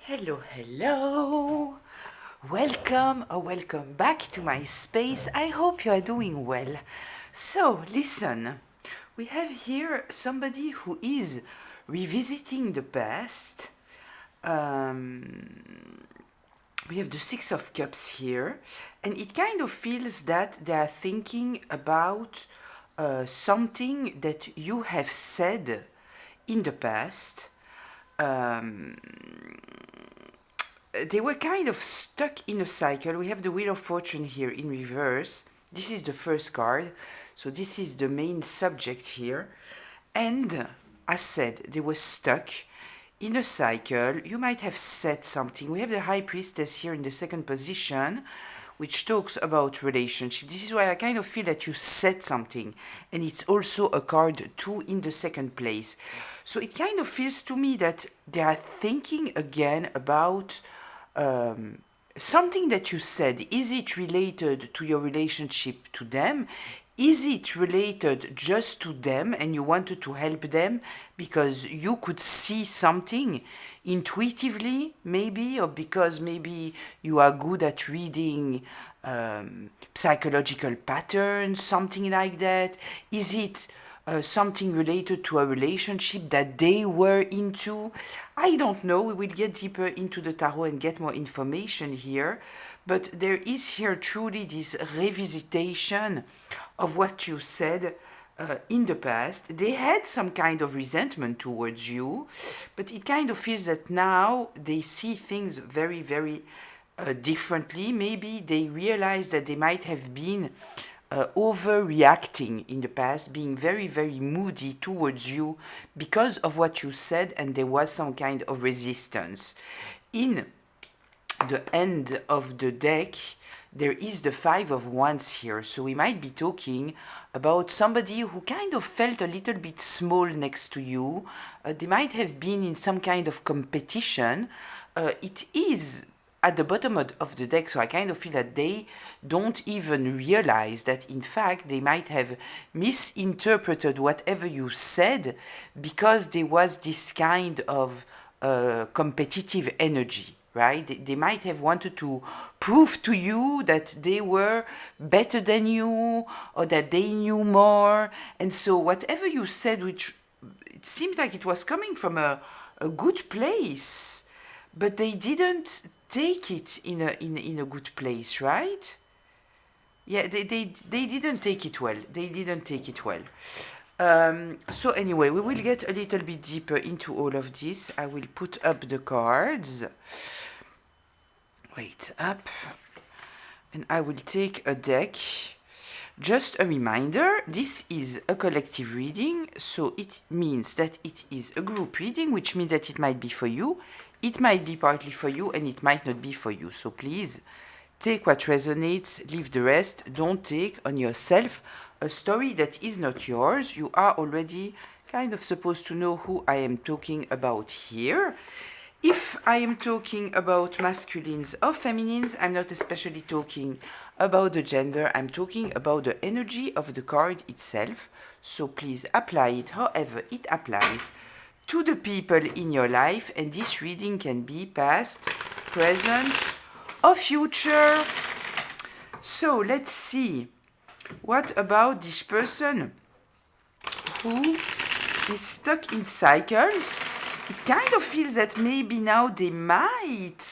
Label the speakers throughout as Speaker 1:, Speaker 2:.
Speaker 1: Hello, hello. Welcome back to my space. I hope you are doing well. So, listen, we have here somebody who is revisiting the past. We have the Six of Cups here, and it kind of feels that they are thinking about something that you have said in the past. Um, they were kind of stuck in a cycle. We have the Wheel of Fortune here in reverse. This is the first card. So this is the main subject here. And as said, they were stuck in a cycle. You might have said something. We have the High Priestess here in the second position, which talks about relationship. This is why I kind of feel that you said something. And it's also a card 2 in the second place. So it kind of feels to me that they are thinking again about something that you said. Is it related to your relationship to them? Is it related just to them and you wanted to help them because you could see something intuitively, maybe, or because maybe you are good at reading psychological patterns, something like that? Is it something related to a relationship that they were into? I don't know. We will get deeper into the tarot and get more information here. But there is here truly this revisitation of what you said in the past. They had some kind of resentment towards you, but it kind of feels that now they see things very, very differently. Maybe they realize that they might have been overreacting in the past, being very, very moody towards you because of what you said, and there was some kind of resistance. In the end of the deck, there is the Five of Wands here. So we might be talking about somebody who kind of felt a little bit small next to you. They might have been in some kind of competition. It is at the bottom of the deck, so I kind of feel that they don't even realize that in fact they might have misinterpreted whatever you said because there was this kind of competitive energy. Right? They might have wanted to prove to you that they were better than you or that they knew more. And so whatever you said, which it seemed like it was coming from a good place, but they didn't take it in a good place, right? Yeah, they didn't take it well. They didn't take it well. So anyway, we will get a little bit deeper into all of this. I will put up the cards. Wait up. And I will take a deck. Just a reminder, this is a collective reading, so it means that it is a group reading, which means that it might be for you, it might be partly for you, and it might not be for you. So please take what resonates, leave the rest. Don't take on yourself a story that is not yours. You are already kind of supposed to know who I am talking about here. If I am talking about masculines or feminines, I'm not especially talking about the gender, I'm talking about the energy of the card itself. So please apply it however it applies to the people in your life, and this reading can be past, present, or future. So let's see. What about this person who is stuck in cycles? It kind of feels that maybe now they might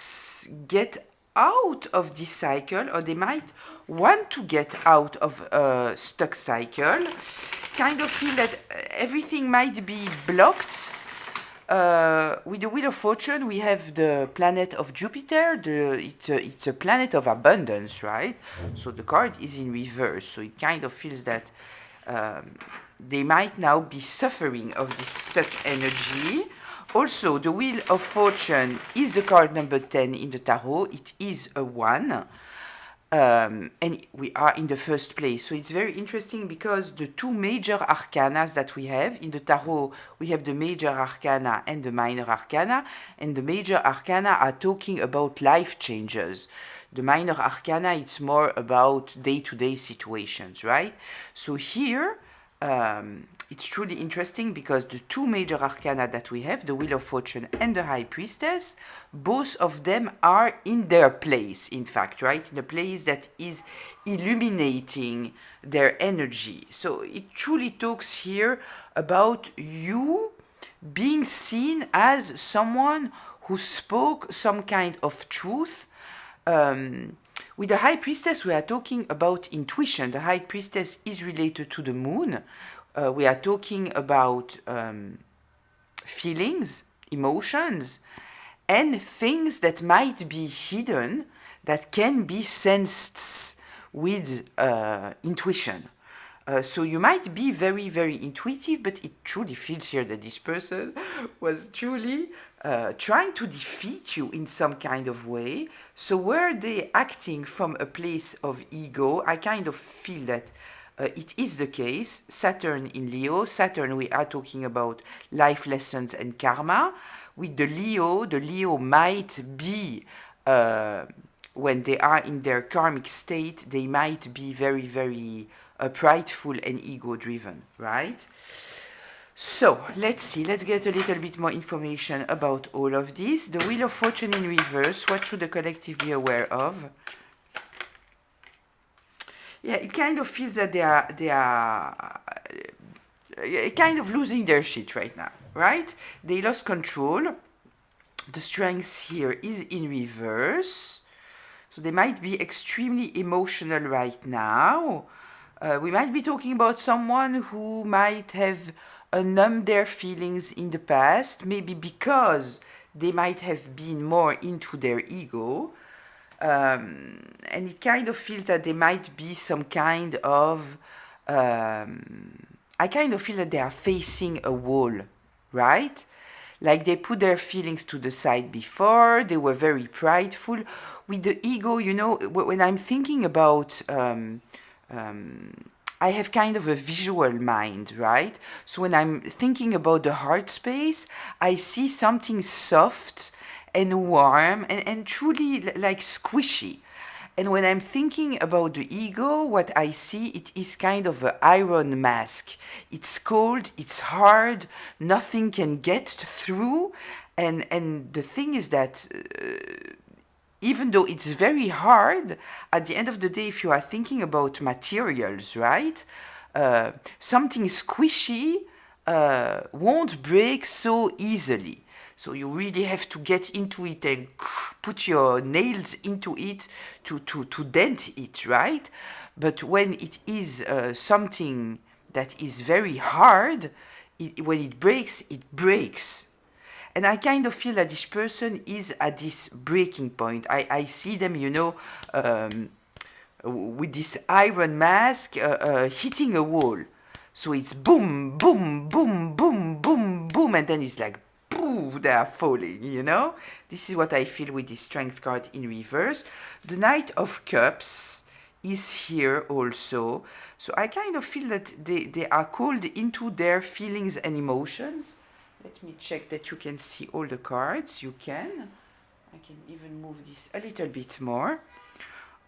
Speaker 1: get out of this cycle, or they might want to get out of a stuck cycle. Kind of feel that everything might be blocked. With the Wheel of Fortune, we have the planet of Jupiter. It's a planet of abundance, right? So the card is in reverse. So it kind of feels that they might now be suffering of this stuck energy. Also, the Wheel of Fortune is the card number 10 in the tarot. It is a 1. And we are in the first place. So it's very interesting because the two major arcanas that we have in the tarot, we have the major arcana and the minor arcana. And the major arcana are talking about life changes. The minor arcana, it's more about day-to-day situations, right? So here, it's truly interesting because the two major arcana that we have, the Wheel of Fortune and the High Priestess, both of them are in their place, in fact, right? In a place that is illuminating their energy. So it truly talks here about you being seen as someone who spoke some kind of truth. With the High Priestess, we are talking about intuition. The High Priestess is related to the moon. We are talking about feelings, emotions, and things that might be hidden that can be sensed with intuition. So you might be very, very intuitive, but it truly feels here that this person was truly trying to defeat you in some kind of way. So were they acting from a place of ego? I kind of feel that it is the case. Saturn in Leo. Saturn, we are talking about life lessons and karma. With the Leo might be, when they are in their karmic state, they might be very, very prideful and ego-driven, right? So, let's see. Let's get a little bit more information about all of this. The Wheel of Fortune in reverse. What should the collective be aware of? Yeah, it kind of feels that they are kind of losing their shit right now, right? They lost control. The strength here is in reverse. So they might be extremely emotional right now. We might be talking about someone who might have numbed their feelings in the past, maybe because they might have been more into their ego. And it kind of feels that there might be some kind of... I kind of feel that they are facing a wall, right? Like they put their feelings to the side before, they were very prideful. With the ego, you know, when I'm thinking about... I have kind of a visual mind, right? So when I'm thinking about the heart space, I see something soft and warm and truly like squishy. And when I'm thinking about the ego, what I see, it is kind of an iron mask. It's cold, it's hard, nothing can get through. And the thing is that even though it's very hard, at the end of the day, if you are thinking about materials, right? Something squishy won't break so easily. So you really have to get into it and put your nails into it to dent it, right? But when it is something that is very hard, when it breaks, it breaks. And I kind of feel that this person is at this breaking point. I see them, you know, with this iron mask hitting a wall. So it's boom, boom, boom, boom, boom, boom, and then it's like, boo, they are falling, you know? This is what I feel with this Strength card in reverse. The Knight of Cups is here also. So I kind of feel that they are called into their feelings and emotions. Let me check that you can see all the cards. You can. I can even move this a little bit more.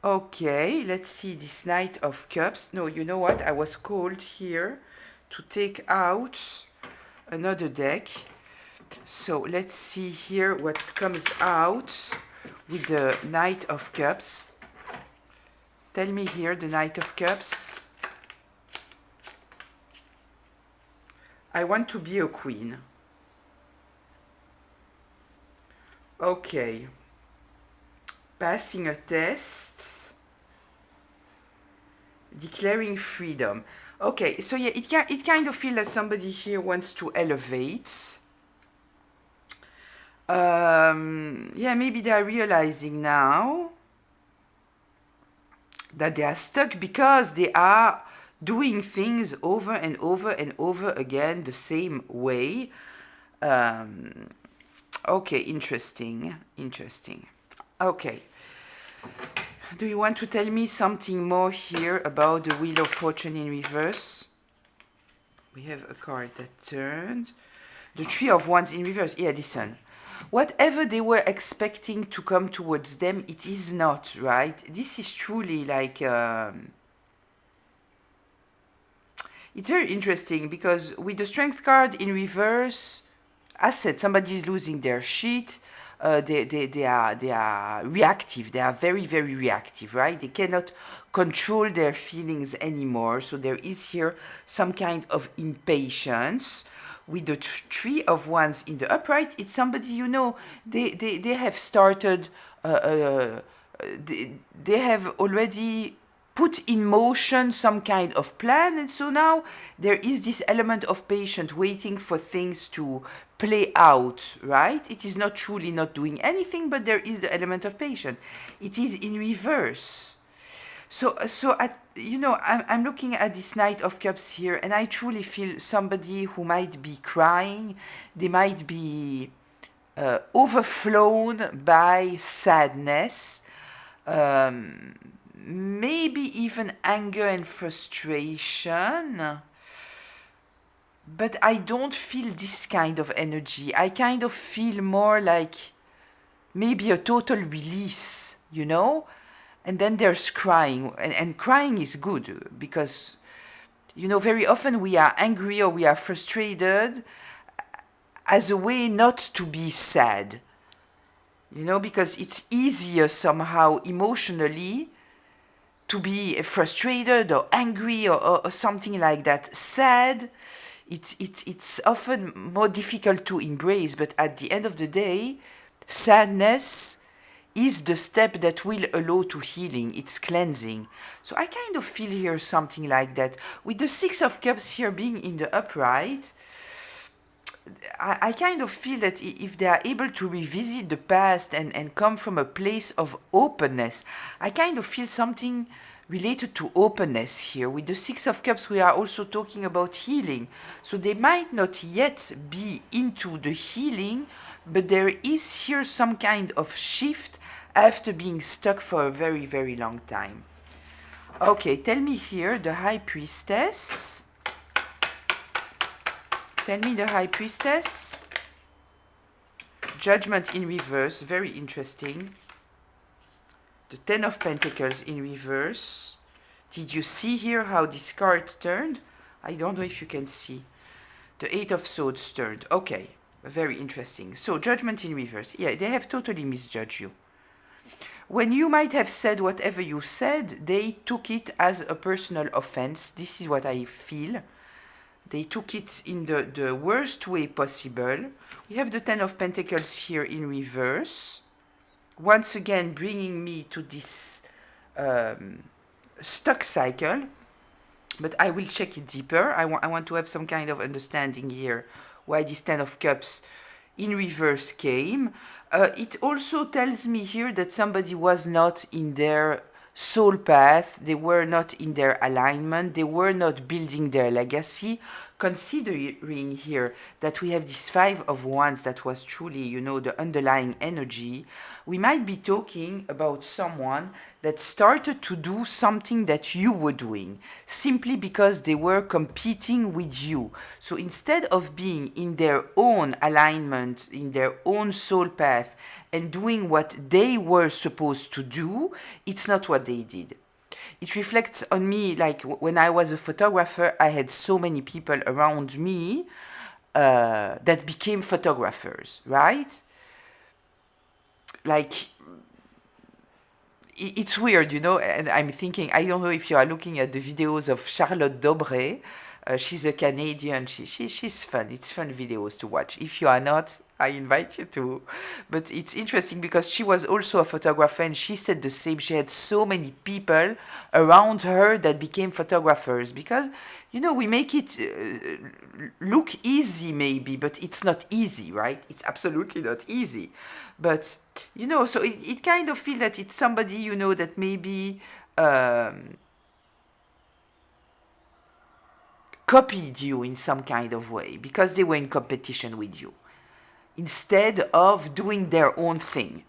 Speaker 1: Okay, let's see this Knight of Cups. No, you know what? I was called here to take out another deck. So let's see here what comes out with the Knight of Cups. Tell me here, the Knight of Cups. I want to be a queen. Okay. Passing a test. Declaring freedom. Okay, so yeah, it kind of feels that somebody here wants to elevate. Yeah, maybe they are realizing now that they are stuck because they are doing things over and over and over again the same way. Okay, interesting. Okay. Do you want to tell me something more here about the Wheel of Fortune in reverse? We have a card that turned. The Three of Wands in reverse. Yeah, listen. Whatever they were expecting to come towards them, it is not, right? This is truly like... yeah, It's very interesting because with the strength card in reverse, as said, somebody is losing their shit. They are reactive. They are very, very reactive, right? They cannot control their feelings anymore. So there is here some kind of impatience. With the three of wands in the upright, it's somebody, you know, they have started, they have already put in motion some kind of plan, and so now there is this element of patience waiting for things to play out, right? It is not truly not doing anything, but there is the element of patience. It is in reverse. You know, I'm looking at this Knight of Cups here, and I truly feel somebody who might be crying. They might be overflown by sadness, maybe even anger and frustration. But I don't feel this kind of energy. I kind of feel more like maybe a total release, you know? And then there's crying. And crying is good because, you know, very often we are angry or we are frustrated as a way not to be sad. You know, because it's easier somehow emotionally to be frustrated or angry or something like that. Sad, it's often more difficult to embrace, but at the end of the day, sadness is the step that will allow to healing. It's cleansing. So I kind of feel here something like that. With the Six of Cups here being in the upright, I kind of feel that if they are able to revisit the past and come from a place of openness, I kind of feel something related to openness here. With the Six of Cups, we are also talking about healing. So they might not yet be into the healing, but there is here some kind of shift after being stuck for a very, very long time. Okay, tell me here, the High Priestess. Tell me the High Priestess. Judgment in reverse, very interesting. The Ten of Pentacles in reverse. Did you see here how this card turned? I don't know if you can see. The Eight of Swords turned. Okay, very interesting. So, Judgment in reverse. Yeah, they have totally misjudged you. When you might have said whatever you said, they took it as a personal offense. This is what I feel. They took it in the worst way possible. We have the Ten of Pentacles here in reverse. Once again, bringing me to this stuck cycle. But I will check it deeper. I want to have some kind of understanding here why this Ten of Cups in reverse came. It also tells me here that somebody was not in their soul path, they were not in their alignment, they were not building their legacy. Considering here that we have this Five of Wands that was truly, you know, the underlying energy, we might be talking about someone that started to do something that you were doing simply because they were competing with you. So instead of being in their own alignment, in their own soul path, and doing what they were supposed to do, it's not what they did. It reflects on me, like when I was a photographer, I had so many people around me that became photographers, right? Like, it's weird, you know, and I'm thinking, I don't know if you are looking at the videos of Charlotte Dobré. She's a Canadian. She's fun. It's fun videos to watch. If you are not, I invite you to. But it's interesting because she was also a photographer and she said the same. She had so many people around her that became photographers because, you know, we make it look easy maybe, but it's not easy, right? It's absolutely not easy. But, you know, so it kind of feels that it's somebody, you know, that maybe copied you in some kind of way because they were in competition with you instead of doing their own thing.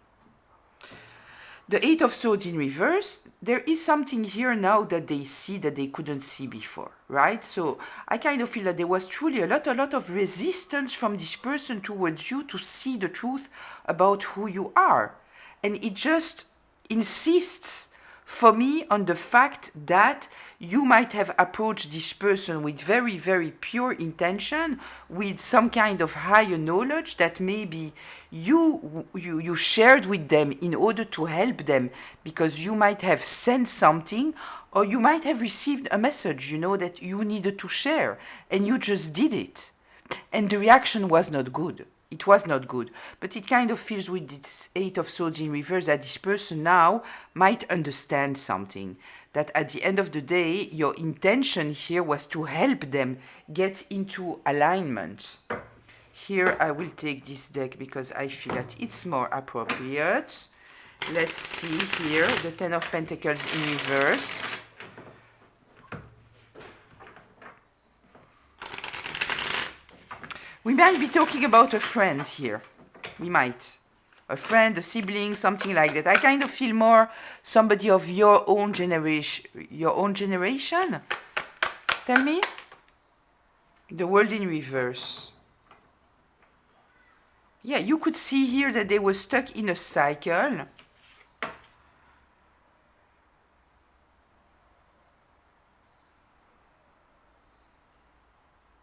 Speaker 1: The Eight of Swords in reverse, there is something here now that they see that they couldn't see before, right? So I kind of feel that there was truly a lot of resistance from this person towards you to see the truth about who you are. And it just insists for me on the fact that you might have approached this person with very, very pure intention, with some kind of higher knowledge that maybe you shared with them in order to help them because you might have sent something, or you might have received a message, that you needed to share, and you just did it. And the reaction was not good. It was not good. But it kind of feels with this Eight of Swords in reverse that this person now might understand something. That at the end of the day, your intention here was to help them get into alignment. Here I will take this deck because I feel that it's more appropriate. Let's see here, the Ten of Pentacles in reverse. We might be talking about a friend here. We might. A friend, a sibling, something like that. I kind of feel more somebody of your own generation. Your own generation? Tell me. The World in reverse. Yeah, you could see here that they were stuck in a cycle.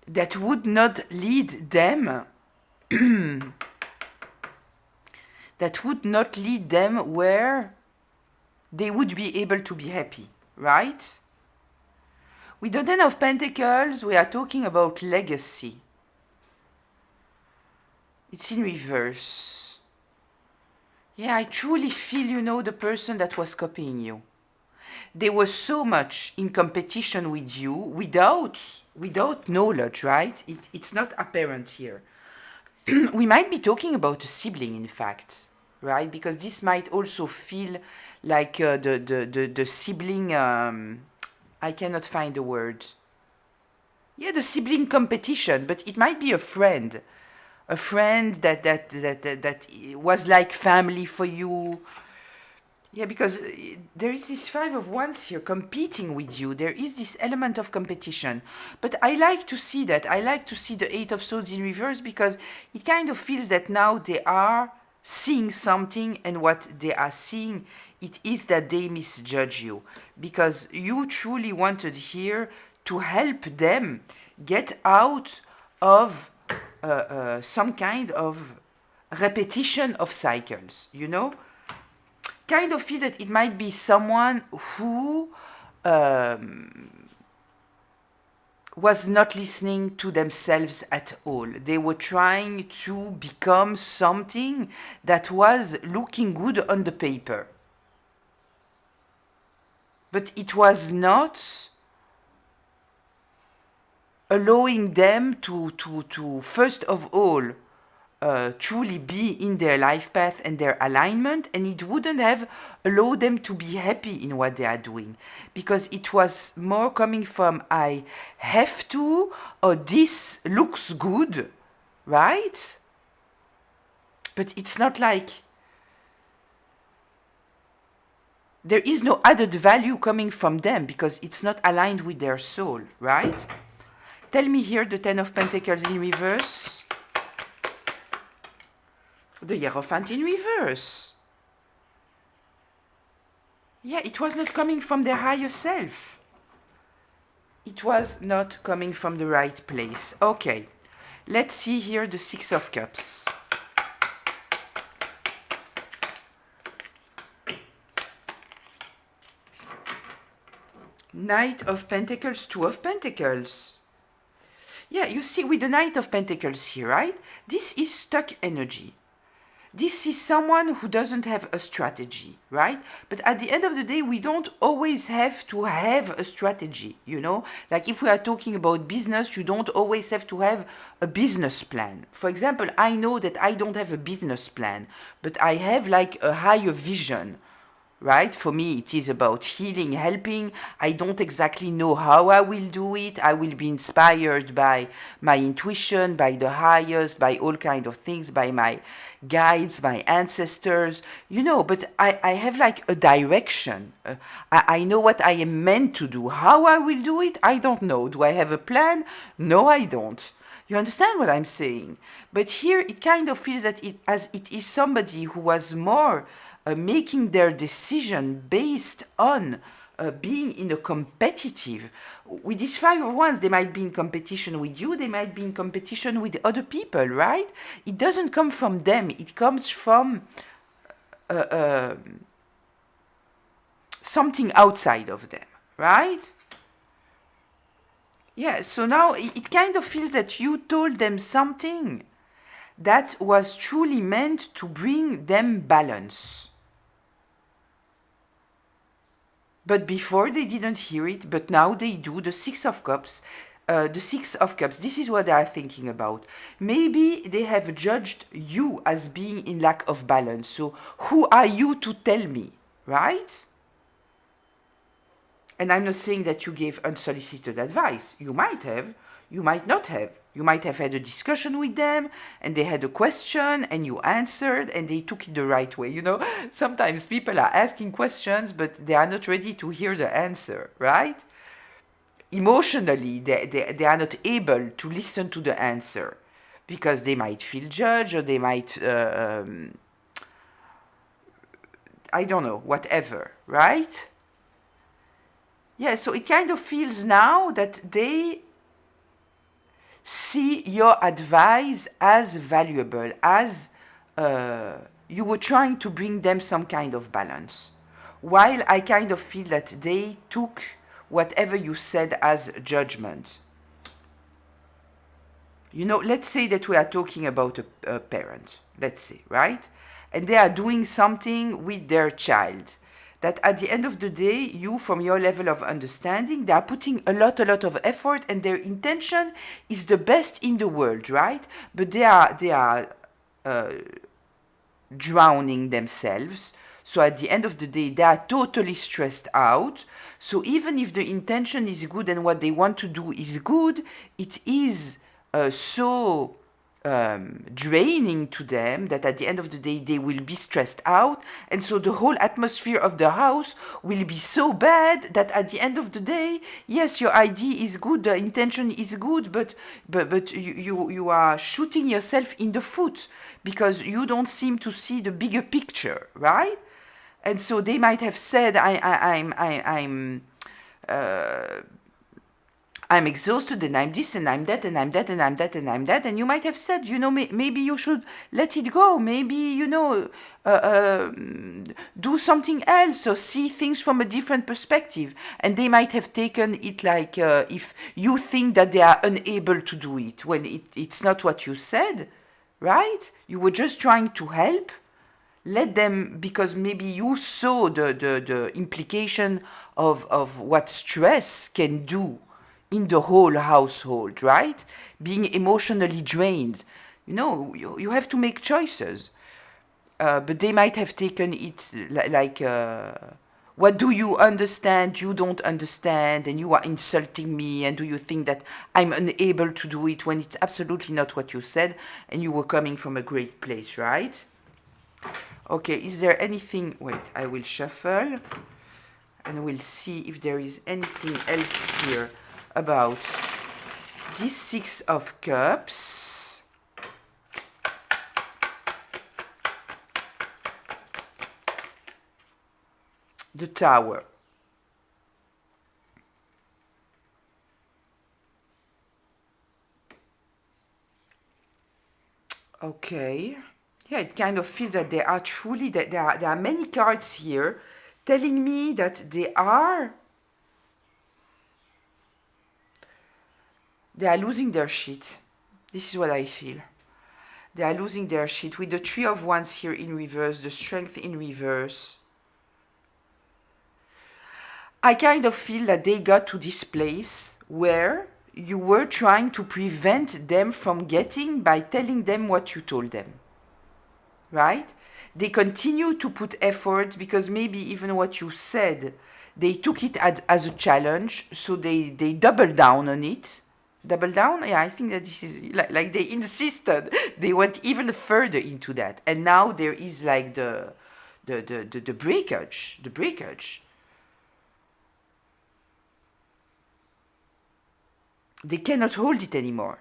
Speaker 1: That would not lead them that would not lead them where they would be able to be happy, right? With the Ten of Pentacles, we are talking about legacy. It's in reverse. Yeah, I truly feel, the person that was copying you. They were so much in competition with you without knowledge, right? It's not apparent here. We might be talking about a sibling, in fact, right? Because this might also feel like the sibling, I cannot find the word. Yeah, the sibling competition, but it might be a friend. A friend that was like family for you. Yeah, because there is this Five of Wands here competing with you. There is this element of competition. But I like to see that. I like to see the Eight of Swords in reverse because it kind of feels that now they are seeing something, and what they are seeing, it is that they misjudge you. Because you truly wanted here to help them get out of some kind of repetition of cycles, kind of feel that it might be someone who was not listening to themselves at all. They were trying to become something that was looking good on the paper. But it was not allowing them to first of all, truly be in their life path and their alignment, and it wouldn't have allowed them to be happy in what they are doing, because it was more coming from I have to, or this looks good, right? But it's not like there is no added value coming from them because it's not aligned with their soul, right? Tell me here the Ten of Pentacles in reverse. The Hierophant in reverse. Yeah, it was not coming from their higher self. It was not coming from the right place. Okay, let's see here the Six of Cups. Knight of Pentacles, Two of Pentacles. Yeah, you see with the Knight of Pentacles here, right? This is stuck energy. This is someone who doesn't have a strategy, right? But at the end of the day, we don't always have to have a strategy, Like if we are talking about business, you don't always have to have a business plan. For example, I know that I don't have a business plan, but I have like a higher vision, right? For me, it is about healing, helping. I don't exactly know how I will do it. I will be inspired by my intuition, by the highest, by all kinds of things, by my guides, my ancestors, but I have like a direction. I know what I am meant to do. How I will do it, I don't know. Do I have a plan? No, I don't. You understand what I'm saying? But here it kind of feels that it is somebody who was more making their decision based on being in a competitive. With these 5 of Wands, they might be in competition with you, they might be in competition with other people, right? It doesn't come from them, it comes from something outside of them, right? Yeah, so now it kind of feels that you told them something that was truly meant to bring them balance. But before they didn't hear it, but now they do. The Six of Cups. The Six of Cups, this is what they are thinking about. Maybe they have judged you as being in lack of balance. So who are you to tell me, right? And I'm not saying that you gave unsolicited advice. You might have, you might not have. You might have had a discussion with them and they had a question and you answered and they took it the right way. You know, sometimes people are asking questions but they are not ready to hear the answer, right? Emotionally, they are not able to listen to the answer because they might feel judged or they might, I don't know, whatever, right? Yeah, so it kind of feels now that they see your advice as valuable, as you were trying to bring them some kind of balance. While I kind of feel that they took whatever you said as judgment. You know, let's say that we are talking about a parent, let's say, right? And they are doing something with their child. That at the end of the day, you, from your level of understanding, they are putting a lot of effort and their intention is the best in the world, right? But they are drowning themselves. So at the end of the day, they are totally stressed out. So even if the intention is good and what they want to do is good, it is so draining to them that at the end of the day they will be stressed out, and so the whole atmosphere of the house will be so bad that at the end of the day, yes, your idea is good, the intention is good, but you are shooting yourself in the foot because you don't seem to see the bigger picture, right? And so they might have said, I'm exhausted and I'm this and I'm that and I'm that and I'm that and I'm that. And you might have said, you know, maybe you should let it go. Maybe, you know, do something else or see things from a different perspective. And they might have taken it like if you think that they are unable to do it when it's not what you said, right? You were just trying to help. Let them, because maybe you saw the implication of what stress can do in the whole household, right? Being emotionally drained. You know, you have to make choices. But they might have taken it like, what do you understand? You don't understand, and you are insulting me, and do you think that I'm unable to do it when it's absolutely not what you said, and you were coming from a great place, right? Okay, is there anything... Wait, I will shuffle and we'll see if there is anything else here about this Six of Cups. The Tower. Okay. Yeah, it kind of feels that they are truly, that there are many cards here telling me that they are losing their shit. This is what I feel. They are losing their shit. With the Three of Wands here in reverse, the Strength in reverse. I kind of feel that they got to this place where you were trying to prevent them from getting by telling them what you told them. Right? They continue to put effort because maybe even what you said, they took it as a challenge, so they double down on it. Double down? Yeah, I think that this is like they insisted. They went even further into that. And now there is like the breakage. The breakage. They cannot hold it anymore.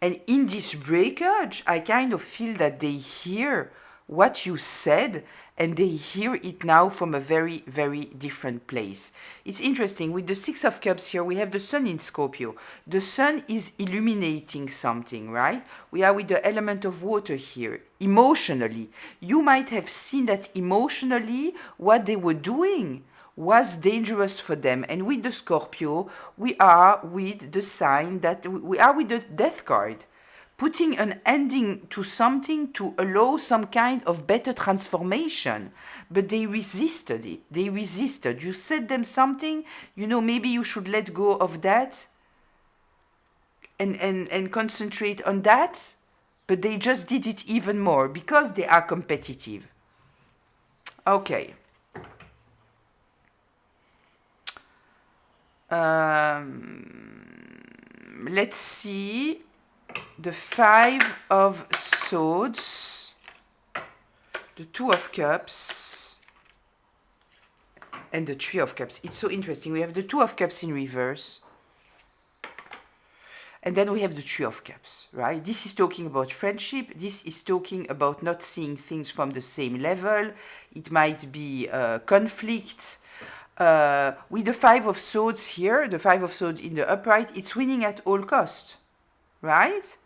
Speaker 1: And in this breakage, I kind of feel that they hear what you said and they hear it now from a very, very different place. It's interesting. With the Six of Cups here, we have the Sun in Scorpio. The Sun is illuminating something, right? We are with the element of water here. Emotionally, you might have seen that emotionally what they were doing was dangerous for them. And with the Scorpio, we are with the sign that we are with the Death card, putting an ending to something to allow some kind of better transformation. But they resisted it. They resisted. You said them something, maybe you should let go of that and concentrate on that. But they just did it even more because they are competitive. Okay. Let's see the Five of Swords, the Two of Cups, and the Three of Cups. It's so interesting. We have the Two of Cups in reverse, and then we have the Three of Cups, right? This is talking about friendship. This is talking about not seeing things from the same level. It might be conflict. With the Five of Swords here, the Five of Swords in the upright, it's winning at all cost, right?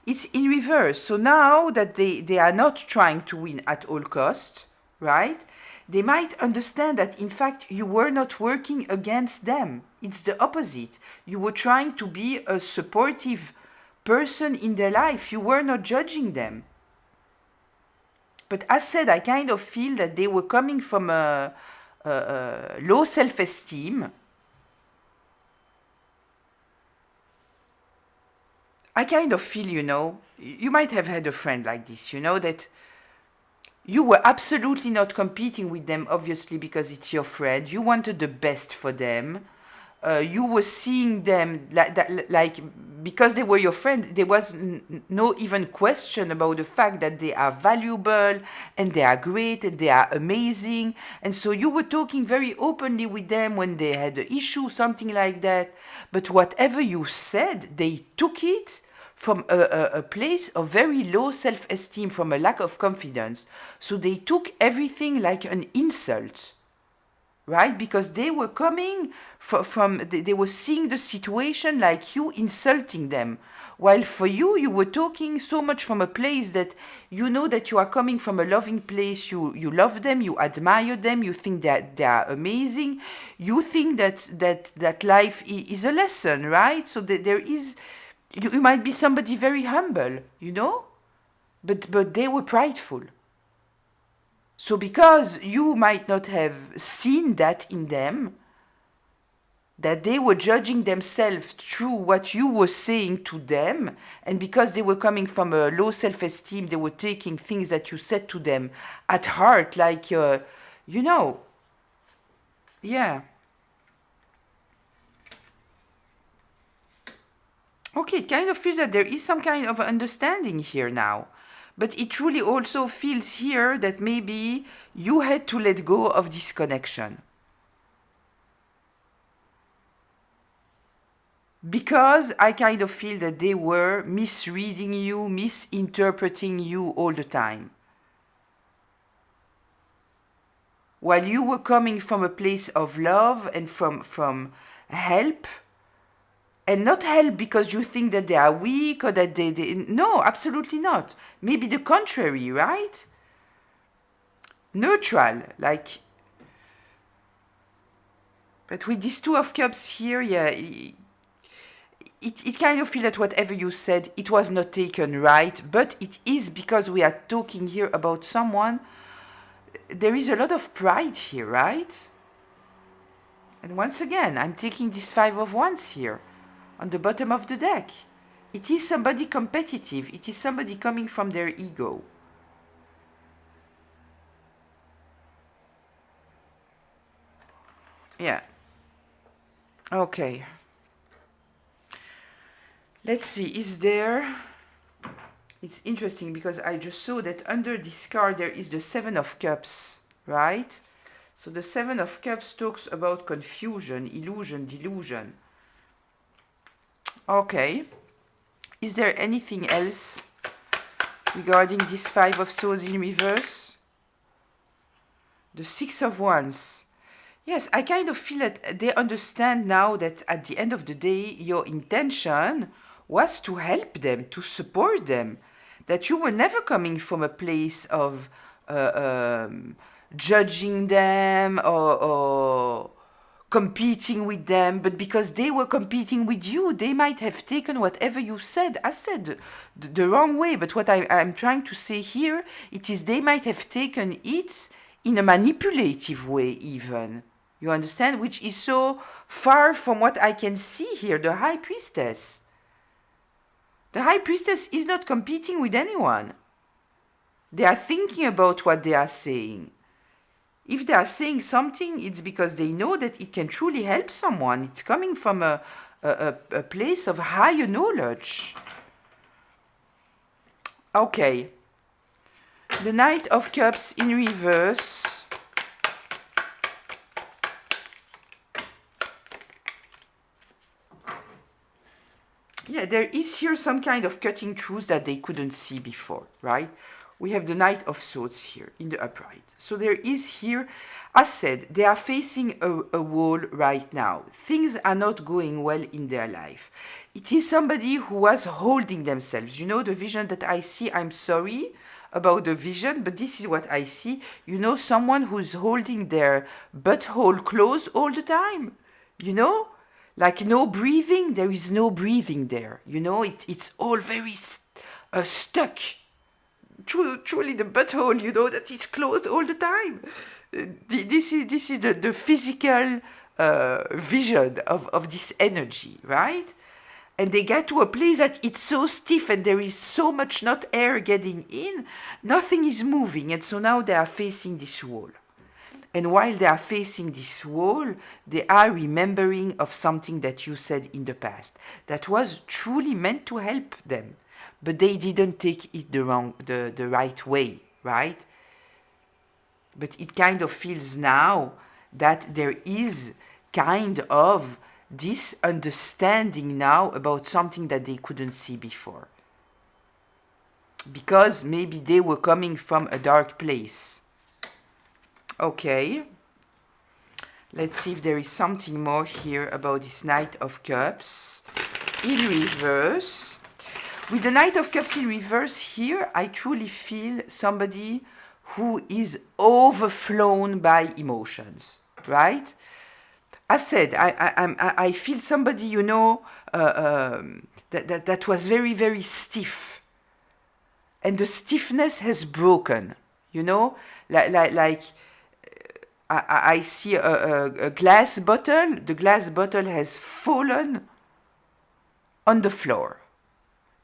Speaker 1: It's in reverse. So now that they are not trying to win at all cost, right? They might understand that, in fact, you were not working against them. It's the opposite. You were trying to be a supportive person in their life. You were not judging them. But as said, I kind of feel that they were coming from a low self-esteem. I kind of feel, you might have had a friend like this, that you were absolutely not competing with them, obviously, because it's your friend. You wanted the best for them. You were seeing them like because they were your friend, there was no even question about the fact that they are valuable and they are great and they are amazing. And so you were talking very openly with them when they had an issue, something like that. But whatever you said, they took it from a place of very low self-esteem, from a lack of confidence. So they took everything like an insult. Right? Because they were coming they were seeing the situation like you insulting them. While for you, you were talking so much from a place that you know that you are coming from a loving place. You love them, you admire them, you think that they are amazing. You think that life is a lesson, right? So that there is, you might be somebody very humble, but they were prideful. So because you might not have seen that in them, that they were judging themselves through what you were saying to them, and because they were coming from a low self-esteem, they were taking things that you said to them at heart, like, yeah. Okay, it kind of feels that there is some kind of understanding here now. But it really also feels here that maybe you had to let go of this connection. Because I kind of feel that they were misreading you, misinterpreting you all the time. While you were coming from a place of love and from help, and not help because you think that they are weak or that they no, absolutely not. Maybe the contrary, right? Neutral, like. But with these Two of Cups here, yeah, it kind of feels that whatever you said, it was not taken right. But it is because we are talking here about someone. There is a lot of pride here, right? And once again, I'm taking this Five of Wands here on the bottom of the deck. It is somebody competitive. It is somebody coming from their ego. Yeah. Okay. Let's see. Is there... It's interesting because I just saw that under this card there is the Seven of Cups, right? So the Seven of Cups talks about confusion, illusion, delusion. Okay. Is there anything else regarding this Five of Swords in reverse? The Six of Wands. Yes, I kind of feel that they understand now that at the end of the day, your intention was to help them, to support them. That you were never coming from a place of judging them or competing with them, but because they were competing with you, they might have taken whatever you said. I said the wrong way, but what I'm trying to say here, it is they might have taken it in a manipulative way even. You understand? Which is so far from what I can see here, the High Priestess. The High Priestess is not competing with anyone. They are thinking about what they are saying. If they are saying something, it's because they know that it can truly help someone. It's coming from a place of higher knowledge. Okay. The Knight of Cups in reverse. Yeah, there is here some kind of cutting truth that they couldn't see before, right? We have the Knight of Swords here in the upright. So there is here, as said, they are facing a wall right now. Things are not going well in their life. It is somebody who was holding themselves. You know, the vision that I see, I'm sorry about the vision, but this is what I see. You know, someone who's holding their butthole closed all the time. You know? Like no breathing, there is no breathing there. You know, it's all very stuck. Truly the butthole, you know, that is closed all the time. This is the physical vision of this energy, right? And they get to a place that it's so stiff and there is so much not air getting in, nothing is moving. And so now they are facing this wall. And while they are facing this wall, they are remembering of something that you said in the past that was truly meant to help them. But they didn't take it the right way, right? But it kind of feels now that there is kind of this understanding now about something that they couldn't see before. Because maybe they were coming from a dark place. Okay. Let's see if there is something more here about this Knight of Cups in reverse. With the Knight of Cups in reverse here, I truly feel somebody who is overflown by emotions, right? As said, I feel somebody, you know, that was very, very stiff. And the stiffness has broken, you know? Like I see a glass bottle. The glass bottle has fallen on the floor.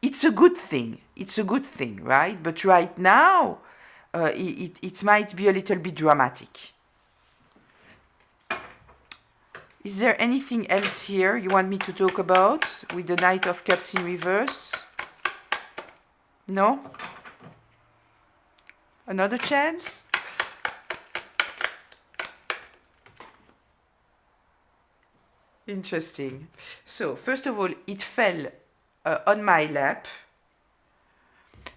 Speaker 1: It's a good thing. It's a good thing, right? But right now, it might be a little bit dramatic. Is there anything else here you want me to talk about with the Knight of Cups in reverse? No? Another chance? Interesting. So, first of all, it fell on my lap.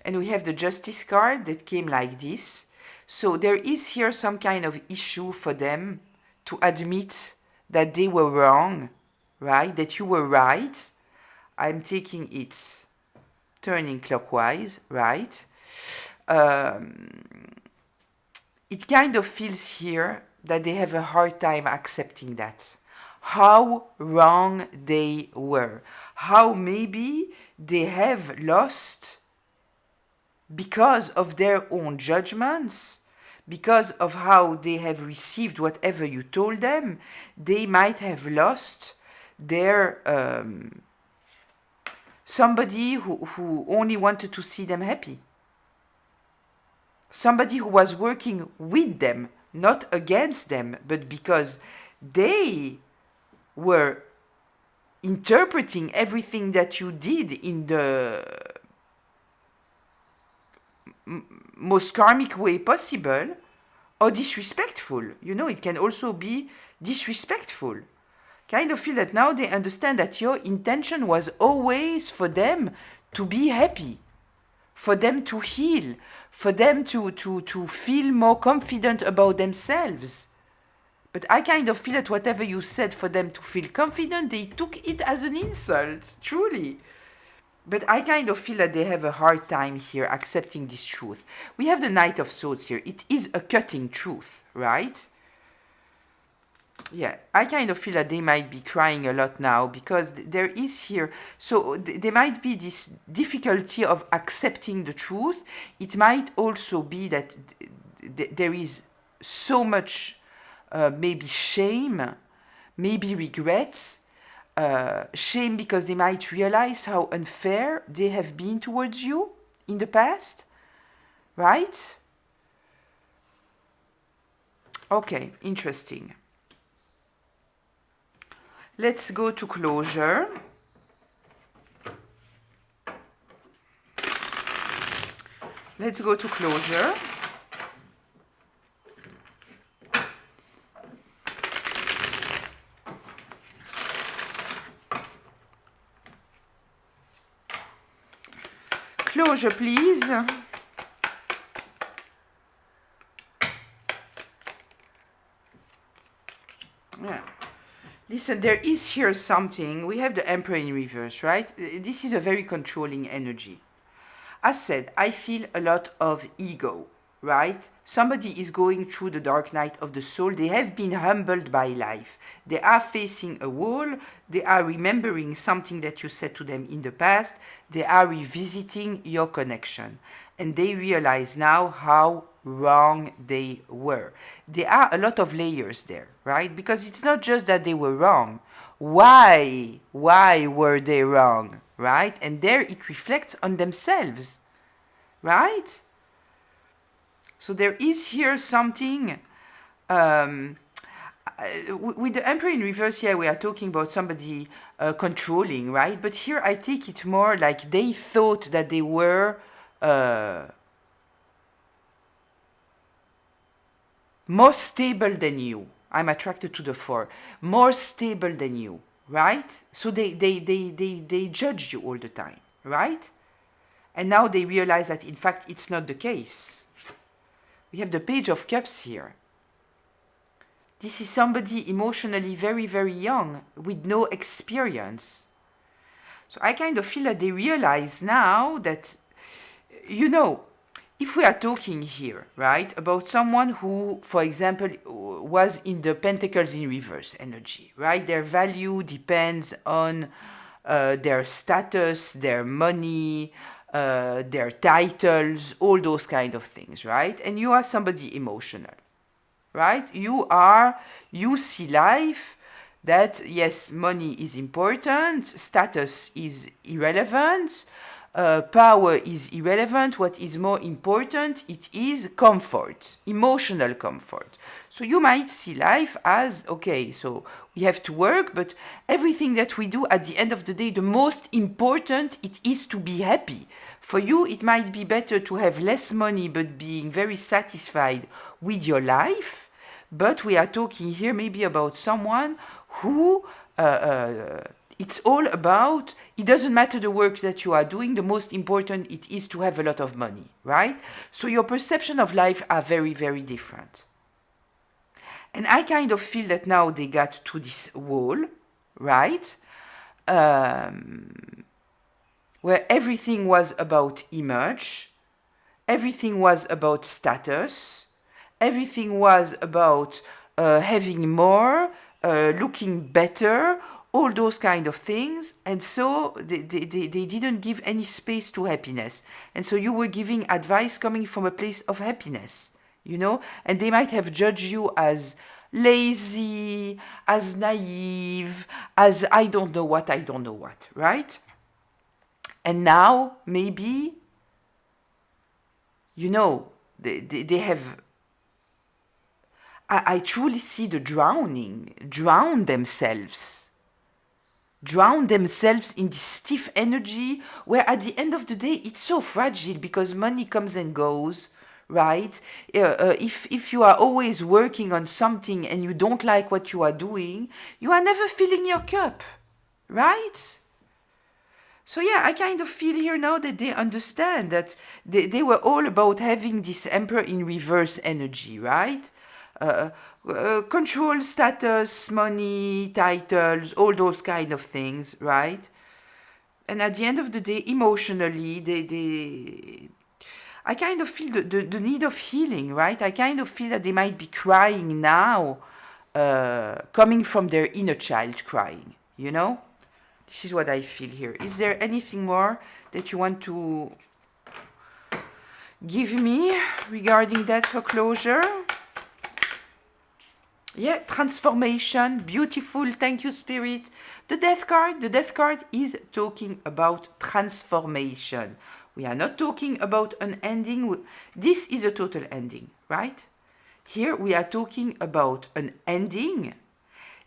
Speaker 1: And we have the Justice card that came like this. So, there is here some kind of issue for them to admit that they were wrong, right? That you were right. I'm taking it turning clockwise, right? It kind of feels here that they have a hard time accepting that. How wrong they were. How maybe they have lost because of their own judgments, because of how they have received whatever you told them. They might have lost their somebody who only wanted to see them happy. Somebody who was working with them, not against them, but because they were interpreting everything that you did in the most karmic way possible, or disrespectful. You know, it can also be disrespectful. Kind of feel that now they understand that your intention was always for them to be happy, for them to heal, for them to feel more confident about themselves. But I kind of feel that whatever you said for them to feel confident, they took it as an insult, truly. But I kind of feel that they have a hard time here accepting this truth. We have the Knight of Swords here. It is a cutting truth, right? Yeah, I kind of feel that they might be crying a lot now because there is here, so there might be this difficulty of accepting the truth. It might also be that there is so much maybe shame, maybe regrets, shame because they might realize how unfair they have been towards you in the past, right? Okay, interesting. Let's go to closure. Let's go to closure. Closure, please. Yeah. Listen, there is here something. We have the Emperor in reverse, right? This is a very controlling energy. As said, I feel a lot of ego, right? Somebody is going through the dark night of the soul. They have been humbled by life. They are facing a wall. They are remembering something that you said to them in the past. They are revisiting your connection. And they realize now how wrong they were. There are a lot of layers there, right? Because it's not just that they were wrong. Why were they wrong, right? And there it reflects on themselves, right? So there is here something with the Emperor in reverse here, we are talking about somebody controlling, right? But here I take it more like they thought that they were more stable than you. I'm attracted to the 4. More stable than you, right? So they judge you all the time, right? And now they realize that in fact it's not the case. We have the Page of Cups here. This is somebody emotionally very, very young with no experience. So I kind of feel that they realize now that, you know, if we are talking here, right, about someone who, for example, was in the Pentacles in reverse energy, right? Their value depends on their status, their money, their titles, all those kind of things, right? And you are somebody emotional, right? You see life that, yes, money is important, status is irrelevant, power is irrelevant. What is more important, it is comfort, emotional comfort. So you might see life as, okay, so we have to work, but everything that we do at the end of the day, the most important, it is to be happy. For you, it might be better to have less money, but being very satisfied with your life. But we are talking here maybe about someone who it's all about, it doesn't matter the work that you are doing, the most important it is to have a lot of money, right? So your perception of life are very, very different. And I kind of feel that now they got to this wall, right? Where everything was about image, everything was about status, everything was about having more, looking better, all those kind of things. And so they didn't give any space to happiness. And so you were giving advice coming from a place of happiness, you know? And they might have judged you as lazy, as naive, as I don't know what, right? And now, maybe, you know, they have... I truly see the drown themselves in this stiff energy where at the end of the day it's so fragile because money comes and goes, right? If you are always working on something and you don't like what you are doing, you are never filling your cup, right? So yeah, I kind of feel here now that they understand that they were all about having this Emperor in reverse energy, right? Control, status, money, titles, all those kind of things, right? And at the end of the day, emotionally, I kind of feel the need of healing, right? I kind of feel that they might be crying now, coming from their inner child crying, you know? This is what I feel here. Is there anything more that you want to give me regarding that for closure? Yeah, transformation, beautiful, thank you, Spirit. The Death card is talking about transformation. We are not talking about an ending. This is a total ending, right? Here we are talking about an ending,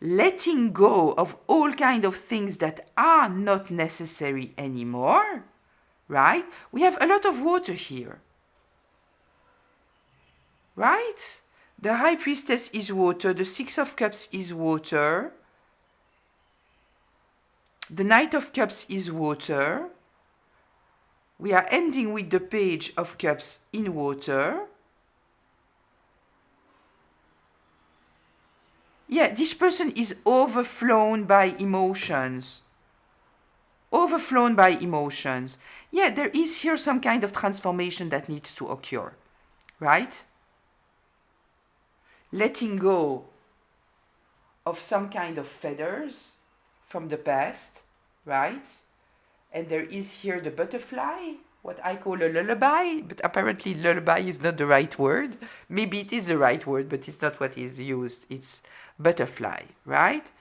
Speaker 1: letting go of all kind of things that are not necessary anymore, right? We have a lot of water here, right? The High Priestess is water, the Six of Cups is water, the Knight of Cups is water, we are ending with the Page of Cups in water. Yeah, this person is overflown by emotions. Overflown by emotions. Yeah, there is here some kind of transformation that needs to occur, right? Letting go of some kind of feathers from the past, right? And there is here the butterfly, what I call a lullaby, but apparently lullaby is not the right word. Maybe it is the right word, but it's not what is used. It's butterfly, right?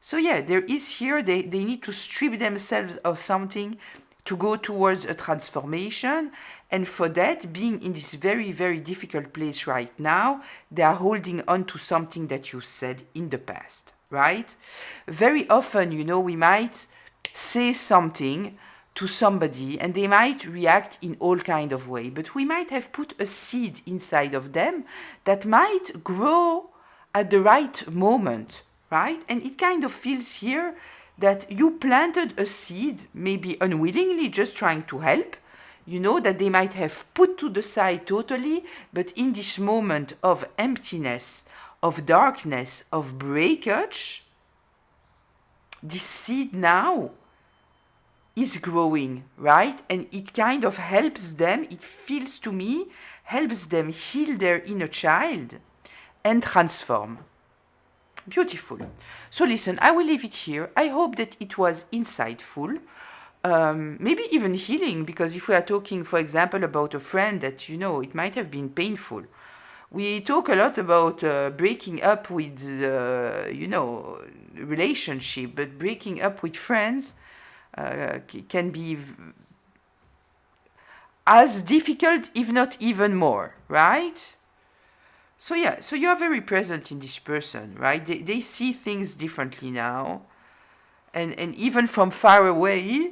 Speaker 1: So yeah, there is here, they need to strip themselves of something to go towards a transformation. And for that, being in this very, very difficult place right now, they are holding on to something that you said in the past, right? Very often, you know, we might say something to somebody and they might react in all kind of way, but we might have put a seed inside of them that might grow at the right moment, right? And it kind of feels here that you planted a seed, maybe unwillingly, just trying to help, you know, that they might have put to the side totally, but in this moment of emptiness, of darkness, of breakage, this seed now is growing, right? And it kind of helps them, it feels to me, helps them heal their inner child and transform. Beautiful. So listen, I will leave it here. I hope that it was insightful, maybe even healing, because if we are talking, for example, about a friend that, you know, it might have been painful. We talk a lot about breaking up with, you know, relationship, but breaking up with friends can be as difficult, if not even more, right? So yeah, so you are very present in this person, right? They see things differently now. And even from far away,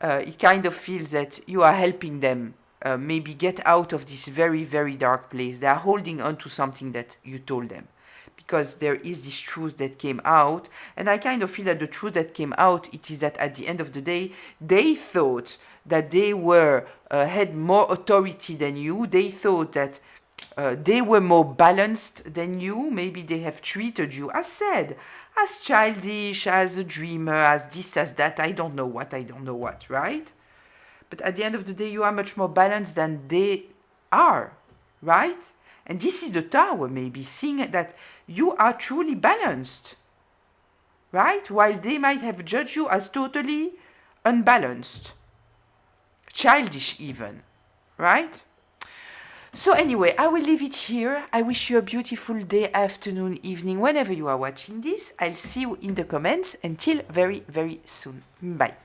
Speaker 1: it kind of feels that you are helping them maybe get out of this very, very dark place. They are holding on to something that you told them. Because there is this truth that came out. And I kind of feel that the truth that came out, it is that at the end of the day, they thought that they were had more authority than you. They thought that they were more balanced than you. Maybe they have treated you, as said, as childish, as a dreamer, as this, as that. I don't know what, right? But at the end of the day, you are much more balanced than they are, right? And this is the tower, maybe, seeing that you are truly balanced, right? While they might have judged you as totally unbalanced, childish even, right? So anyway, I will leave it here. I wish you a beautiful day, afternoon, evening, whenever you are watching this. I'll see you in the comments. Until very, very soon. Bye.